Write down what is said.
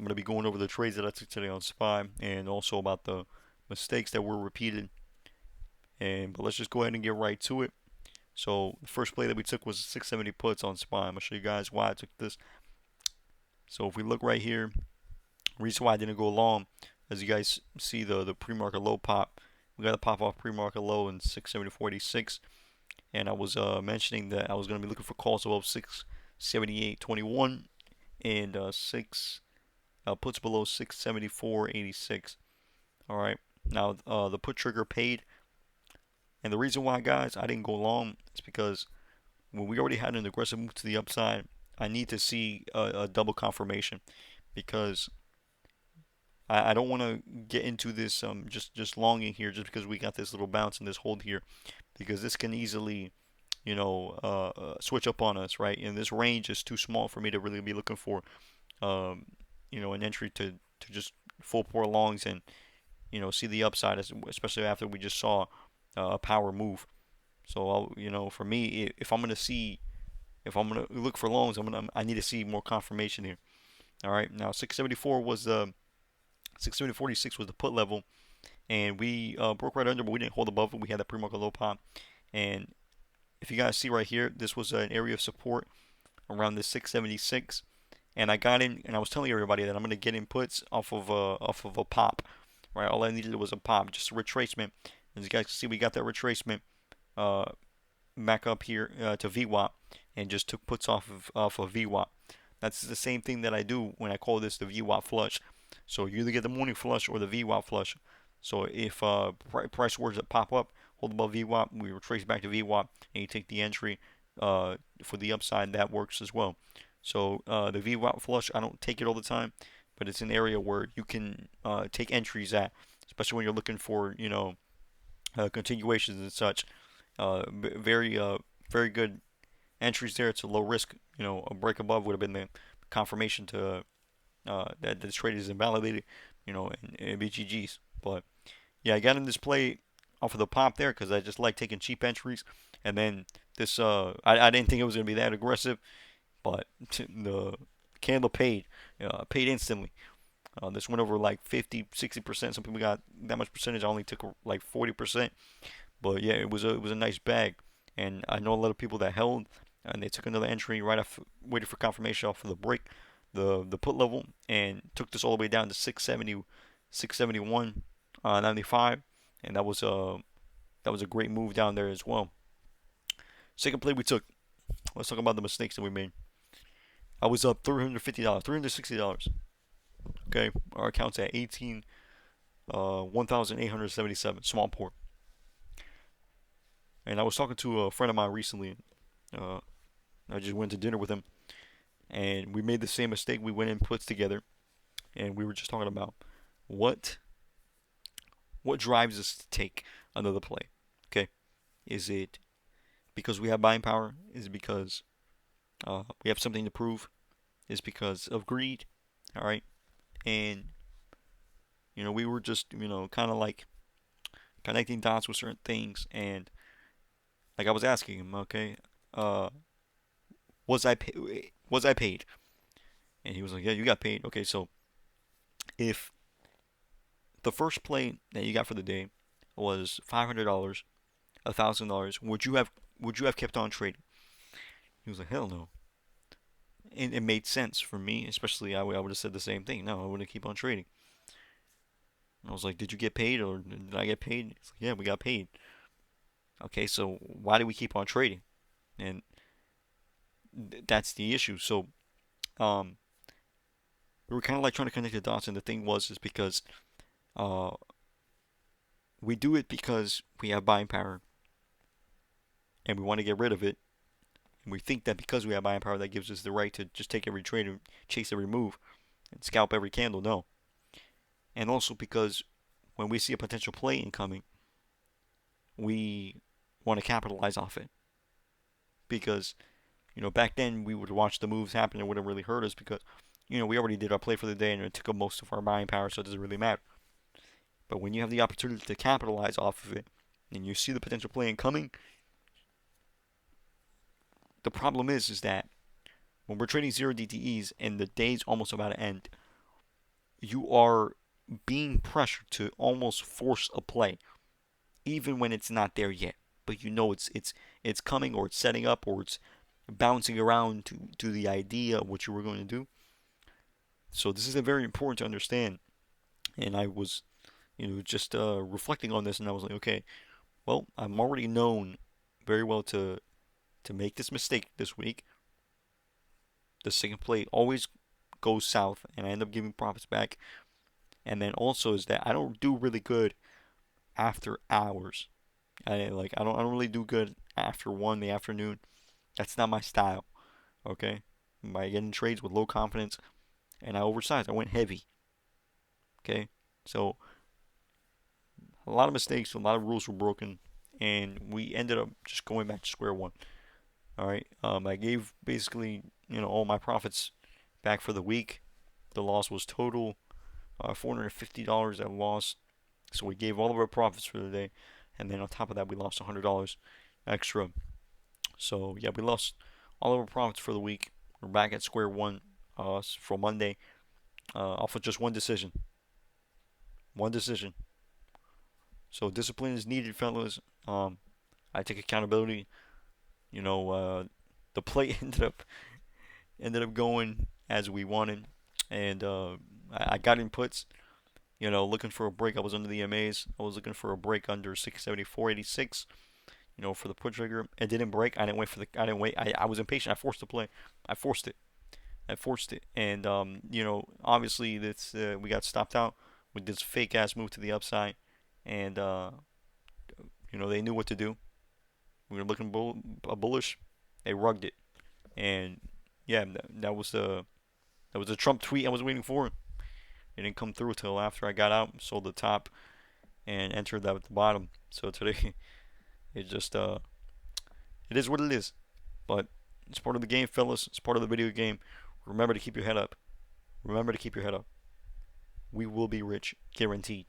I'm going to be going over the trades that I took today on SPY and also about the mistakes that were repeated. But let's just go ahead and get right to it. So the first play that we took was 670 puts on SPY. I'm going to show you guys why I took this. So if we look right here, reason why I didn't go long, as you guys see the pre-market low pop. We got a pop off pre-market low in 670.46, and I was mentioning that I was going to be looking for calls above 678.21 and six puts below 674.86. All right, now the put trigger paid, and the reason why, guys, I didn't go long is because when we already had an aggressive move to the upside, I need to see a double confirmation because I don't want to get into this just longing here just because we got this little bounce and this hold here because this can easily switch up on us, right? And this range is too small for me to really be looking for um, an entry to just full pour longs and see the upside, especially after we just saw a power move. So for me, if I'm gonna look for longs, I need to see more confirmation here. All right, now 674 was 670.46 was the put level, and we broke right under, but we didn't hold above it. We had that pre-market low pop, and if you guys see right here, this was an area of support around the 676, and I got in, and I was telling everybody that I'm gonna get inputs off of a pop, right? All I needed was a pop, just a retracement. As you guys can see, we got that retracement uh, back up here to VWAP, and just took puts off of VWAP. That's the same thing that I do when I call this the VWAP flush. So you either get the morning flush or the VWAP flush. So if price words that pop up, hold above VWAP, we retrace back to VWAP, and you take the entry for the upside. That works as well. So the VWAP flush, I don't take it all the time, but it's an area where you can take entries at, especially when you're looking for continuations and such. Very very good entries there. It's a low risk. A break above would have been the confirmation to that this trade is invalidated. And BGGs. But yeah, I got in this play off of the pop there because I just like taking cheap entries. And then this, I didn't think it was gonna be that aggressive, but the candle paid instantly. This went over like 50, 60%. Some people got that much percentage. I only took like 40%. But yeah, it was a nice bag, and I know a lot of people that held and they took another entry right after, waited for confirmation off of the break, the put level, and took this all the way down to 670, 671, 95, and that was a great move down there as well. Second play we took. Let's talk about the mistakes that we made. I was up $350, $360. Okay, our account's at 1,877 small port. And I was talking to a friend of mine recently. Uh, I just went to dinner with him, and we made the same mistake. We went in puts together, and we were just talking about what what drives us to take another play. Okay, is it because we have buying power? Is it because we have something to prove? Is it because of greed? All right, and we were just kind of like connecting dots with certain things, and like I was asking him, okay, uh, was I paid? And he was like, yeah, you got paid. Okay, so if the first play that you got for the day was $500, $1,000, would you have kept on trading? He was like, hell no. And it made sense for me, especially I would have said the same thing. No, I wouldn't keep on trading. And I was like, did you get paid or did I get paid? He's like, yeah, we got paid. Okay, so why do we keep on trading? And that's the issue. So um, we were kind of like trying to connect the dots, and the thing was is because uh, we do it because we have buying power and we want to get rid of it. And we think that because we have buying power, that gives us the right to just take every trade and chase every move and scalp every candle. No. And also because when we see a potential play incoming, we want to capitalize off it. Because, back then we would watch the moves happen and it wouldn't really hurt us because, we already did our play for the day and it took up most of our buying power, so it doesn't really matter. But when you have the opportunity to capitalize off of it and you see the potential play incoming, the problem is that when we're trading zero DTEs and the day's almost about to end, you are being pressured to almost force a play, even when it's not there yet. But you know it's coming, or it's setting up, or it's bouncing around to the idea of what you were going to do. So this is a very important to understand. And I was, just reflecting on this, and I was like, okay, well, I'm already known very well to make this mistake this week. The second play always goes south, and I end up giving profits back. And then also is that I don't do really good after hours. I don't really do good after 1 in the afternoon. That's not my style. Okay, by getting trades with low confidence, and I oversized. I went heavy. Okay, so a lot of mistakes, a lot of rules were broken, and we ended up just going back to square one. All right, I gave basically all my profits back for the week. The loss was total $450 I lost. So we gave all of our profits for the day, and then on top of that, we lost $100 extra. So yeah, we lost all of our profits for the week. We're back at square one for Monday, off of just one decision. One decision. So discipline is needed, fellas. I take accountability. You know, the play ended up going as we wanted, and I got inputs. Looking for a break. I was under the MAs. I was looking for a break under 674.86. For the put trigger. It didn't break. I didn't wait for the. I didn't wait. I was impatient. I forced the play. I forced it. I forced it. And obviously this we got stopped out with this fake ass move to the upside, and they knew what to do. We were looking bullish. They rugged it, and yeah, that was the Trump tweet I was waiting for. It didn't come through till after I got out, sold the top, and entered that at the bottom. So today, it just it is what it is. But it's part of the game, fellas. It's part of the video game. Remember to keep your head up. Remember to keep your head up. We will be rich, guaranteed.